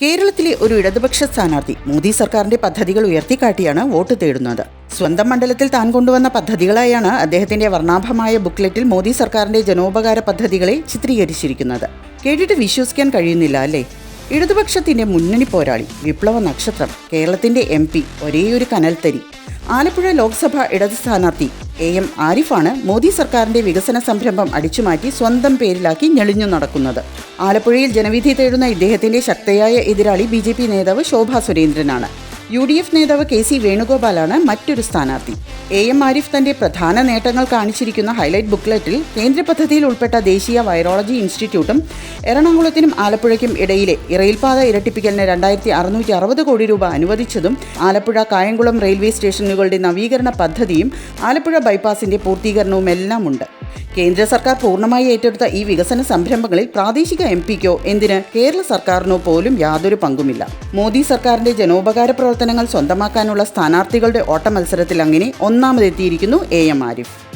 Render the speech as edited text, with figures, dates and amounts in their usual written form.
കേരളത്തിലെ ഒരു ഇടതുപക്ഷ സ്ഥാനാർത്ഥി മോദി സർക്കാരിന്റെ പദ്ധതികൾ ഉയർത്തിക്കാട്ടിയാണ് വോട്ട് തേടുന്നത്. സ്വന്തം മണ്ഡലത്തിൽ താൻ കൊണ്ടുവന്ന പദ്ധതികളായാണ് അദ്ദേഹത്തിന്റെ വർണ്ണാഭമായ ബുക്ക്ലെറ്റിൽ മോദി സർക്കാരിന്റെ ജനോപകാര പദ്ധതികളെ ചിത്രീകരിച്ചിരിക്കുന്നത്. കേട്ടിട്ട് വിശ്വസിക്കാൻ കഴിയുന്നില്ല അല്ലേ? ഇടതുപക്ഷത്തിന്റെ മുന്നണി പോരാളി, വിപ്ലവ നക്ഷത്രം, കേരളത്തിന്റെ MP, ഒരേയൊരു കനൽത്തരി, ആലപ്പുഴ ലോക്സഭ ഇടത് സ്ഥാനാർത്ഥി AM ആരിഫാണ് മോദി സർക്കാരിന്റെ വികസന സംരംഭം അടിച്ചുമാറ്റി സ്വന്തം പേരിലാക്കി ഞെളിഞ്ഞു നടക്കുന്നത്. ആലപ്പുഴയിൽ ജനവിധി തേടുന്ന ഇദ്ദേഹത്തിന്റെ ശക്തയായ എതിരാളി BJP നേതാവ് ശോഭാ സുരേന്ദ്രനാണ്. UDF നേതാവ് KC വേണുഗോപാലാണ് മറ്റൊരു സ്ഥാനാർത്ഥി. AM ആരിഫ് തന്റെ പ്രധാന നേട്ടങ്ങൾ കാണിച്ചിരിക്കുന്ന ഹൈലൈറ്റ് ബുക്ക്ലെറ്റിൽ കേന്ദ്ര പദ്ധതിയിൽ ഉൾപ്പെട്ട ദേശീയ വൈറോളജി ഇൻസ്റ്റിറ്റ്യൂട്ടും എറണാകുളത്തിനും ആലപ്പുഴയ്ക്കും ഇടയിലെ റെയിൽപാത ഇരട്ടിപ്പിക്കലിന് 2660 കോടി രൂപ അനുവദിച്ചതും ആലപ്പുഴ കായംകുളം റെയിൽവേ സ്റ്റേഷനുകളുടെ നവീകരണ പദ്ധതിയും ആലപ്പുഴ ബൈപ്പാസിന്റെ പൂർത്തീകരണവുമെല്ലാം ഉണ്ട്. കേന്ദ്ര സർക്കാർ പൂർണ്ണമായി ഏറ്റെടുത്ത ഈ വികസന സംരംഭങ്ങളിൽ പ്രാദേശിക MPക്കോ എന്തിന് കേരള സർക്കാരിനോ പോലും യാതൊരു പങ്കുമില്ല. മോദി സർക്കാരിന്റെ ജനോപകാര പ്രവർത്തനങ്ങൾ സ്വന്തമാക്കാനുള്ള സ്ഥാനാർത്ഥികളുടെ ഓട്ട മത്സരത്തിൽ അങ്ങനെ ഒന്നാമതെത്തിയിരിക്കുന്നു AM ആരിഫ്.